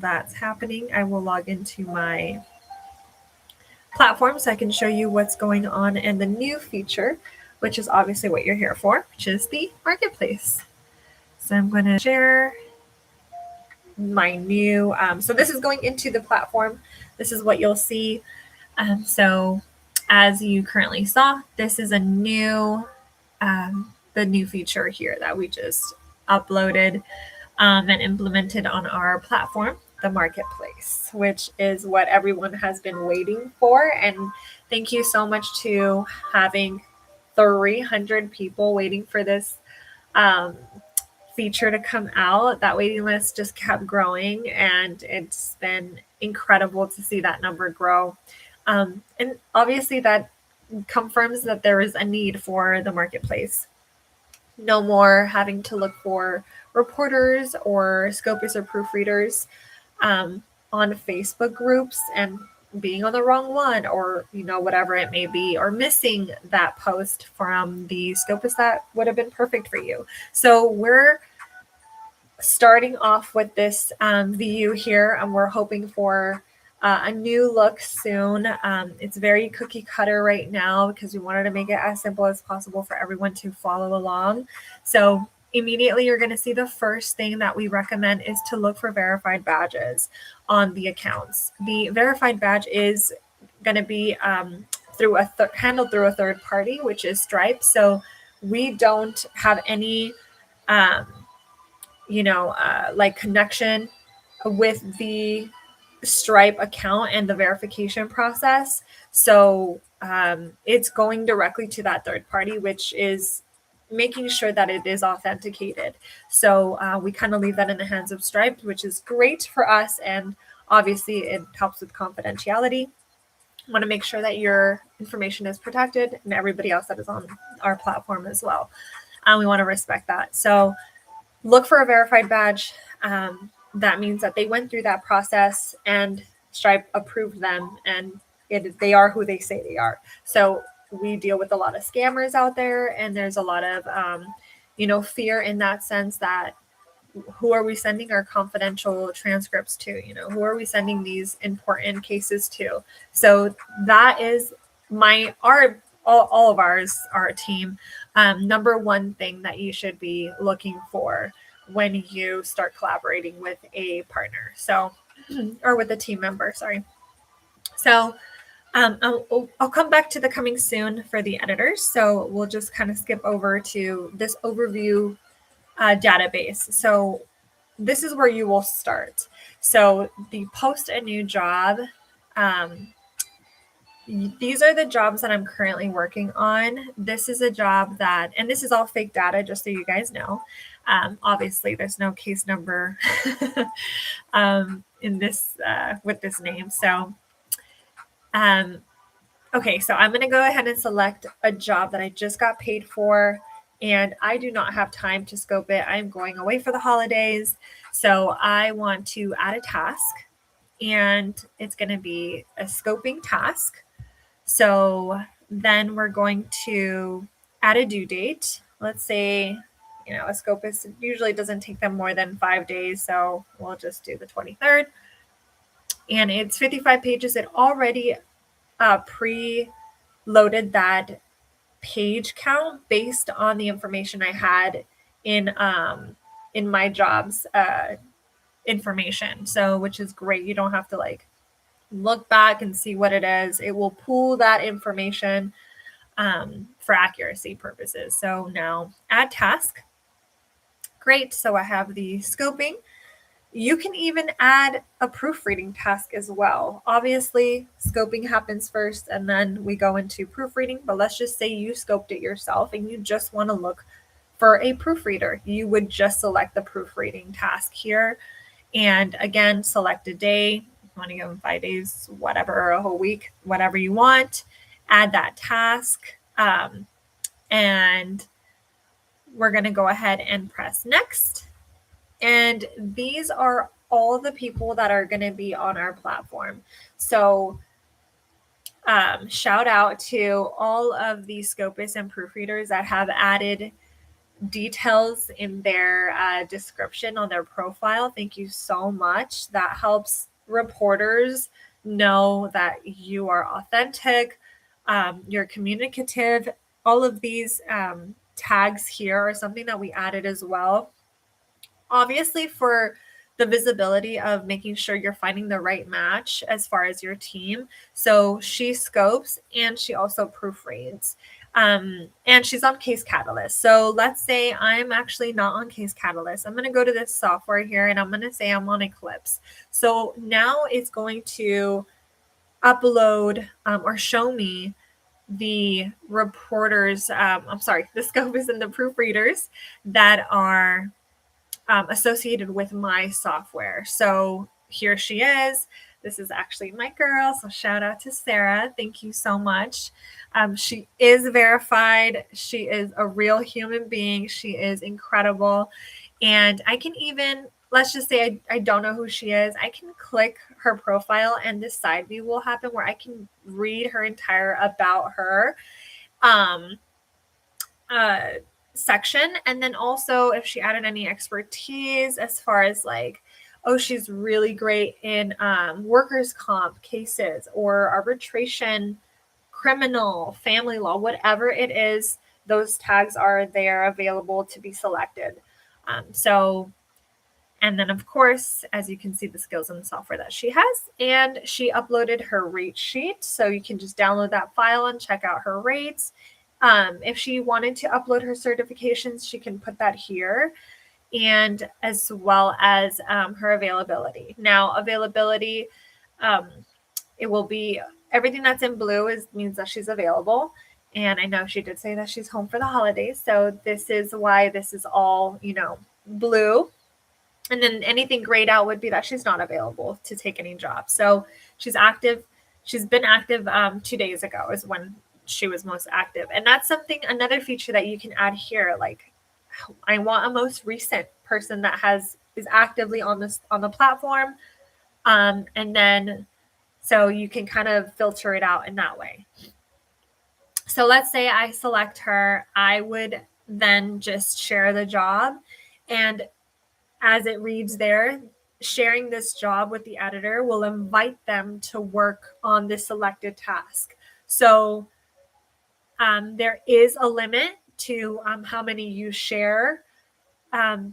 that's happening, I will log into my platform so I can show you what's going on in the new feature, which is obviously what you're here for, which is the marketplace. So I'm going to share my new, so this is going into the platform. This is what you'll see. So as you currently saw, this is the new feature here that we just uploaded and implemented on our platform, the marketplace, which is what everyone has been waiting for. And thank you so much to having 300 people waiting for this um, feature to come out. That waiting list just kept growing, and it's been incredible to see that number grow. And obviously, that confirms that there is a need for the marketplace. No more having to look for reporters or Scopus or proofreaders on Facebook groups and being on the wrong one, or whatever it may be, or missing that post from the Scopus that would have been perfect for you. So we're starting off with this view here, and we're hoping for a new look soon. It's very cookie cutter right now because we wanted to make it as simple as possible for everyone to follow along. So immediately you're going to see the first thing that we recommend is to look for verified badges on the accounts. The verified badge is going to be handled through a third party, which is Stripe. So we don't have any um, like connection with the Stripe account and the verification process. So it's going directly to that third party, which is making sure that it is authenticated. So we kind of leave that in the hands of Stripe, which is great for us. And obviously, it helps with confidentiality. Want to make sure that your information is protected and everybody else that is on our platform as well. We want to respect that. So look for a verified badge. That means that they went through that process and Stripe approved them, and they are who they say they are. So we deal with a lot of scammers out there, and there's a lot of fear in that sense that who are we sending our confidential transcripts to? Who are we sending these important cases to? So that is all of ours, our team, number one thing that you should be looking for when you start collaborating with a partner. So, or with a team member, sorry. So I'll come back to the coming soon for the editors. So we'll just kind of skip over to this overview database. So this is where you will start. So the post a new job. These are the jobs that I'm currently working on. This is a job that, and this is all fake data, just so you guys know. Obviously, there's no case number in this with this name. So, okay, so I'm going to go ahead and select a job that I just got paid for, and I do not have time to scope it. I'm going away for the holidays, so I want to add a task, and it's going to be a scoping task. So then we're going to add a due date. Let's say, a Scopus usually doesn't take them more than 5 days. So we'll just do the 23rd. And it's 55 pages. It already pre-loaded that page count based on the information I had in my jobs information. So, which is great. You don't have to look back and see what it is. It will pull that information for accuracy purposes. So now add task. Great. So I have the scoping. You can even add a proofreading task as well. Obviously, scoping happens first and then we go into proofreading, but let's just say you scoped it yourself and you just want to look for a proofreader. You would just select the proofreading task here. And again, select a day. You want to give them 5 days, whatever, or a whole week, whatever you want. Add that task. And we're going to go ahead and press next. And these are all the people that are going to be on our platform. So shout out to all of the Scopus and proofreaders that have added details in their description on their profile. Thank you so much. That helps reporters know that you are authentic, you're communicative. All of these tags here are something that we added as well. Obviously, for the visibility of making sure you're finding the right match as far as your team. So she scopes and she also proofreads. And she's on Case Catalyst. So let's say I'm actually not on Case Catalyst. I'm going to go to this software here and I'm going to say I'm on Eclipse. So now it's going to upload or show me the reporters. The scope is in the proofreaders that are associated with my software. So here she is. This is actually my girl. So shout out to Sarah. Thank you so much. She is verified. She is a real human being. She is incredible. And I can even, let's just say I don't know who she is. I can click her profile and this side view will happen where I can read her entire about her section. And then also if she added any expertise as far as like, oh, she's really great in workers' comp cases or arbitration, criminal, family law, whatever it is, those tags are there available to be selected. And then of course, as you can see, the skills and the software that she has, and she uploaded her rate sheet. So you can just download that file and check out her rates. If she wanted to upload her certifications, she can put that here, and as well as her availability. Now, availability, it will be everything that's in blue means that she's available. And I know she did say that she's home for the holidays. So this is why this is all, blue. And then anything grayed out would be that she's not available to take any job. So she's active. She's been active 2 days ago is when she was most active. And that's another feature that you can add here. Like, I want a most recent person that is actively on the platform. And then so you can kind of filter it out in that way. So let's say I select her. I would then just share the job. And as it reads there, sharing this job with the editor will invite them to work on this selected task. So there is a limit to how many you share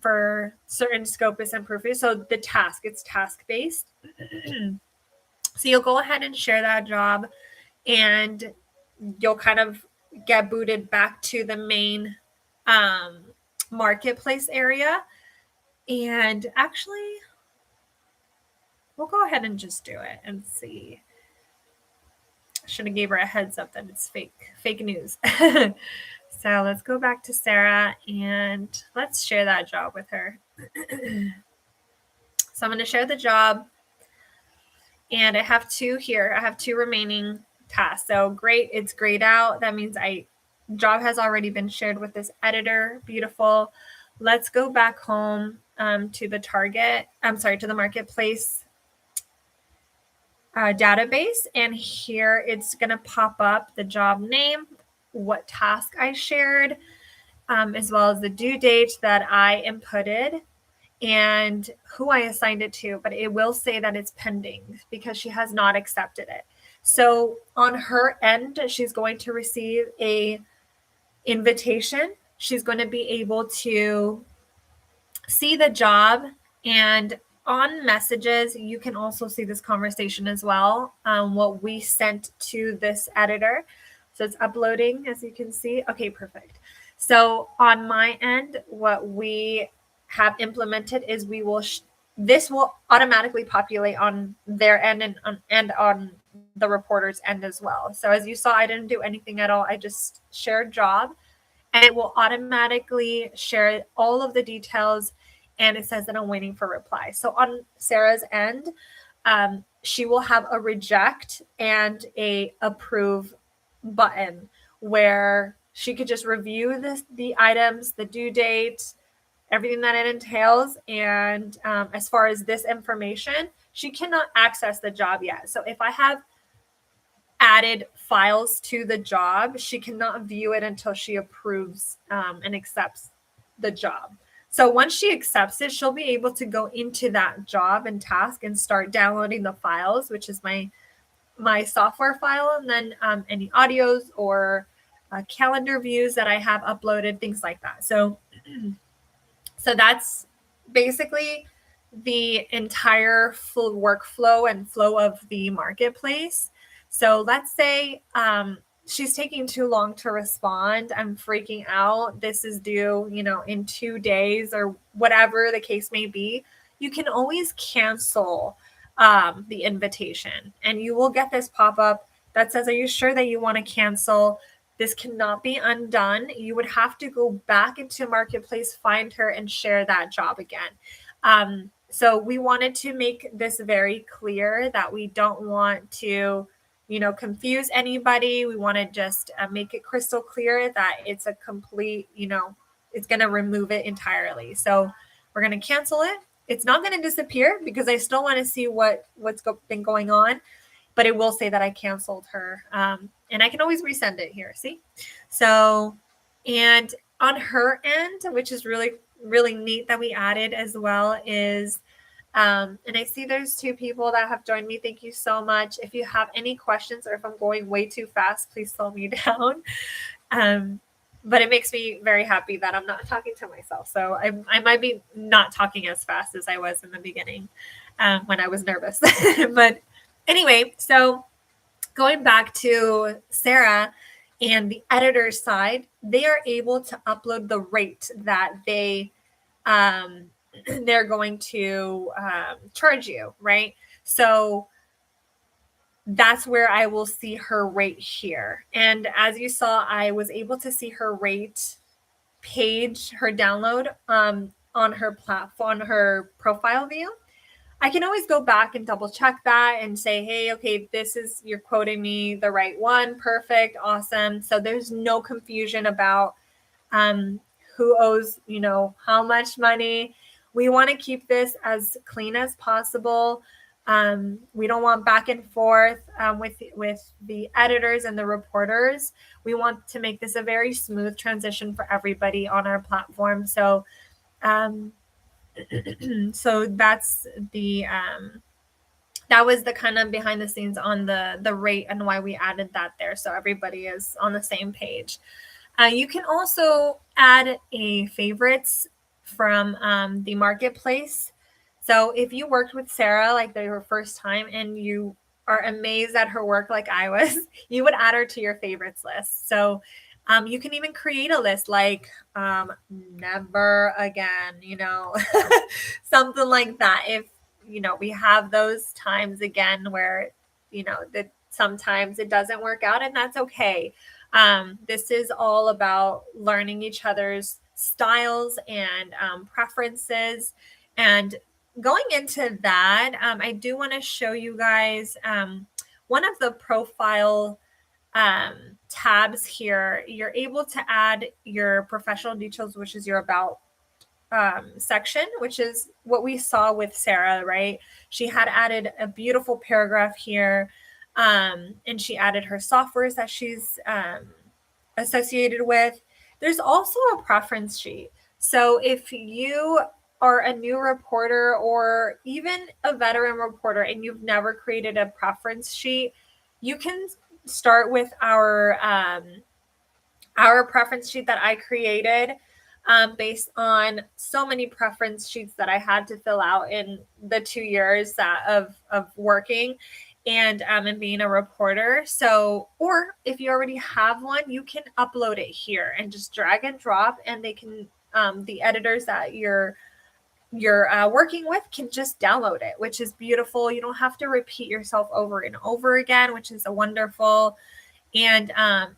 for certain scopus and proofing. So the task, it's task-based. So you'll go ahead and share that job and you'll kind of get booted back to the main marketplace area. And actually, we'll go ahead and just do it and see. Should have gave her a heads up that it's fake news. So let's go back to Sarah and let's share that job with her. So I'm going to share the job and I have two here. I have two remaining tasks. So great. It's grayed out. That means job has already been shared with this editor. Beautiful. Let's go back home to the marketplace database. And here it's going to pop up the job name, what task I shared, as well as the due date that I inputted and who I assigned it to. But it will say that it's pending because she has not accepted it. So on her end, she's going to receive a invitation. She's going to be able to see the job, and on messages, you can also see this conversation as well, what we sent to this editor. So it's uploading, as you can see. Okay, perfect. So on my end, what we have implemented is this will automatically populate on their end and on the reporter's end as well. So as you saw, I didn't do anything at all. I just shared job, and it will automatically share all of the details. And it says that I'm waiting for reply. So on Sarah's end, she will have a reject and a approve button where she could just review the items, the due date, everything that it entails. And as far as this information, she cannot access the job yet. So if I have added files to the job, she cannot view it until she approves and accepts the job. So once she accepts it, she'll be able to go into that job and task and start downloading the files, which is my software file, and then any audios or calendar views that I have uploaded, things like that. So that's basically the entire full workflow and flow of the marketplace. So let's say she's taking too long to respond. I'm freaking out. This is due, in 2 days or whatever the case may be. You can always cancel the invitation, and you will get this pop-up that says, are you sure that you want to cancel? This cannot be undone. You would have to go back into Marketplace, find her, and share that job again. So we wanted to make this very clear that we don't want to, confuse anybody. We want to just make it crystal clear that it's a complete, it's going to remove it entirely. So we're going to cancel it. It's not going to disappear because I still want to see what's been going on, but it will say that I canceled her. And I can always resend it here. See? So, and on her end, which is really, really neat that we added as well, is, and I see there's 2 people that have joined me. Thank you so much. If you have any questions or if I'm going way too fast, please slow me down. But it makes me very happy that I'm not talking to myself. So I might be not talking as fast as I was in the beginning when I was nervous. But anyway, so going back to Sarah and the editor's side, they are able to upload the rate that they're going to charge you, right? So that's where I will see her rate here. And as you saw, I was able to see her rate page, her download on her platform, on her profile view. I can always go back and double check that and say, hey, okay, you're quoting me the right one. Perfect. Awesome. So there's no confusion about who owes, how much money. We want to keep this as clean as possible. We don't want back and forth with the editors and the reporters. We want to make this a very smooth transition for everybody on our platform. So so that's that was the kind of behind the scenes on the rate and why we added that there, so everybody is on the same page. You can also add a favorites from the marketplace. So if you worked with Sarah like your first time and you are amazed at her work like I was, you would add her to your favorites list. So you can even create a list like never again, something like that. If, we have those times again where, that sometimes it doesn't work out, and that's okay. This is all about learning each other's styles and preferences. And going into that, I do want to show you guys one of the profile tabs here. You're able to add your professional details, which is your about section, which is what we saw with Sarah, right? She had added a beautiful paragraph here, and she added her softwares that she's associated with. There's also a preference sheet. So if you are a new reporter or even a veteran reporter and you've never created a preference sheet, you can start with our preference sheet that I created based on so many preference sheets that I had to fill out in the 2 years of working and being a reporter. So, or if you already have one, you can upload it here and just drag and drop, and they can the editors that you're working with can just download it, which is beautiful. You don't have to repeat yourself over and over again, which is a wonderful. And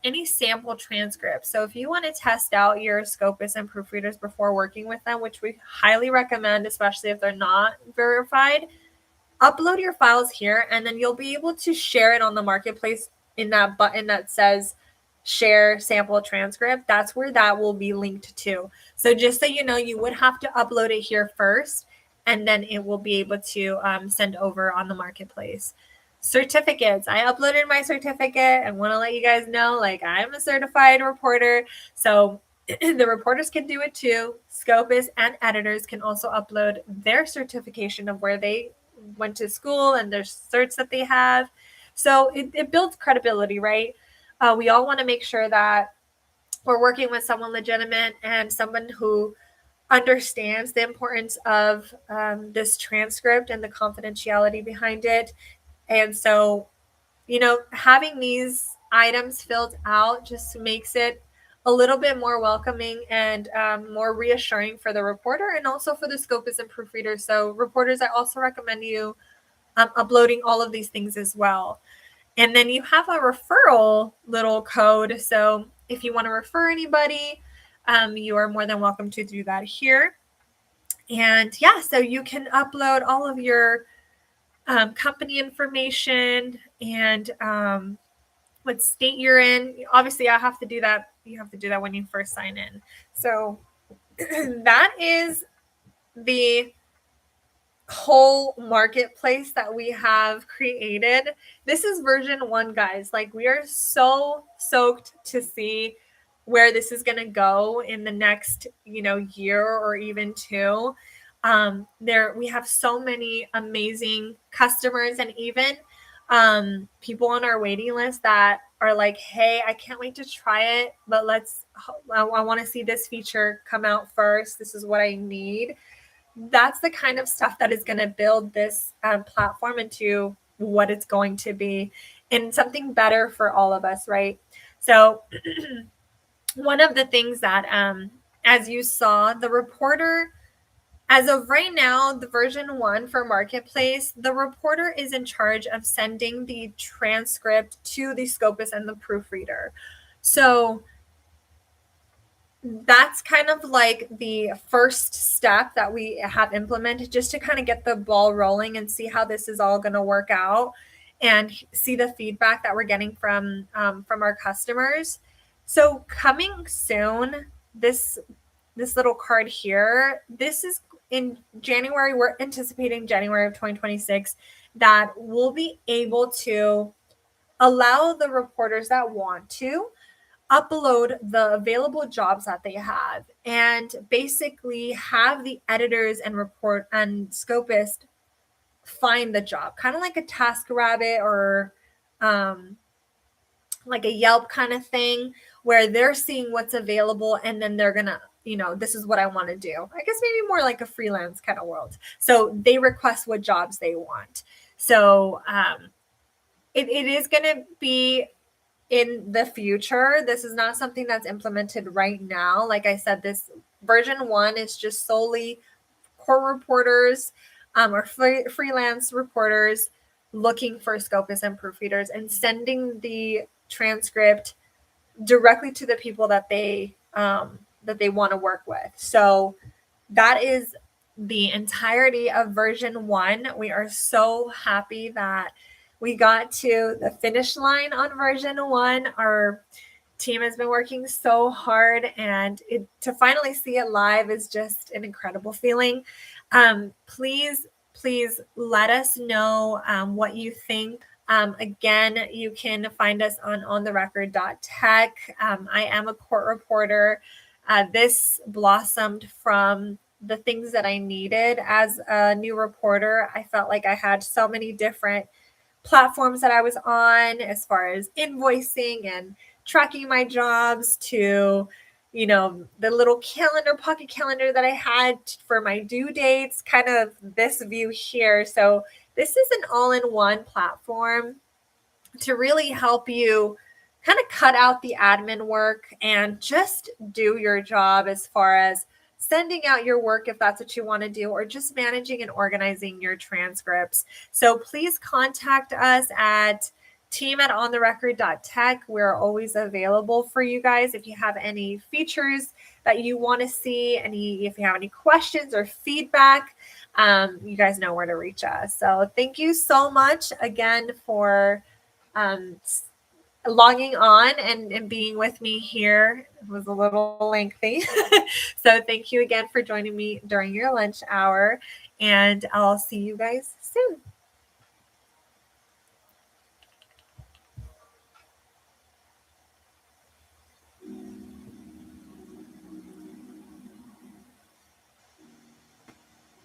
any sample transcripts. So if you want to test out your Scopus and proofreaders before working with them, which we highly recommend, especially if they're not verified, upload your files here, and then you'll be able to share it on the marketplace in that button that says share sample transcript. That's where that will be linked to. So just so you know, you would have to upload it here first, and then it will be able to send over on the marketplace. Certificates. I uploaded my certificate and want to let you guys know, like, I'm a certified reporter. So the reporters can do it too. Scopus and editors can also upload their certification of where they went to school and their certs that they have. So it builds credibility, right? We all want to make sure that we're working with someone legitimate and someone who understands the importance of this transcript and the confidentiality behind it. And so, having these items filled out just makes it a little bit more welcoming and more reassuring for the reporter and also for the scopus and proofreaders. So, reporters, I also recommend you uploading all of these things as well. And then you have a referral little code. So, if you want to refer anybody, you are more than welcome to do that here. And yeah, so you can upload all of your company information and what state you're in. Obviously, I have to do that. You have to do that when you first sign in. So that is the whole marketplace that we have created. This is version 1, guys. Like, we are so stoked to see where this is going to go in the next, year or even 2. We have so many amazing customers and even people on our waiting list that are like, hey, I can't wait to try it, but I want to see this feature come out first. This is what I need. That's the kind of stuff that is going to build this platform into what it's going to be and something better for all of us, right? So one of the things that, as you saw, the reporter, as of right now, the version 1 for Marketplace, the reporter is in charge of sending the transcript to the scopus and the proofreader. So that's kind of like the first step that we have implemented just to kind of get the ball rolling and see how this is all going to work out and see the feedback that we're getting from our customers. So coming soon, this little card here, this is in January. We're anticipating January of 2026 that we'll be able to allow the reporters that want to upload the available jobs that they have and basically have the editors and report and scopist find the job, kind of like a TaskRabbit or like a Yelp kind of thing, where they're seeing what's available and then they're gonna, this is what I want to do. I guess maybe more like a freelance kind of world. So they request what jobs they want. So it is going to be in the future. This is not something that's implemented right now. Like I said, this version 1 is just solely core reporters or freelance reporters looking for scopus and proofreaders and sending the transcript directly to the people that they want to work with. So that is the entirety of version 1. We are so happy that we got to the finish line on version 1. Our team has been working so hard, and to finally see it live is just an incredible feeling. Please let us know what you think. Again, you can find us on ontherecord.tech. I am a court reporter. This blossomed from the things that I needed as a new reporter. I felt like I had so many different platforms that I was on as far as invoicing and tracking my jobs to, the little pocket calendar that I had for my due dates, kind of this view here. So this is an all-in-one platform to really help you kind of cut out the admin work and just do your job as far as sending out your work if that's what you want to do, or just managing and organizing your transcripts. So please contact us at team@ontherecord.tech. We're always available for you guys. If you have any features that you want to see, if you have any questions or feedback, you guys know where to reach us. So thank you so much again for logging on and being with me here. It was a little lengthy. So thank you again for joining me during your lunch hour, and I'll see you guys soon.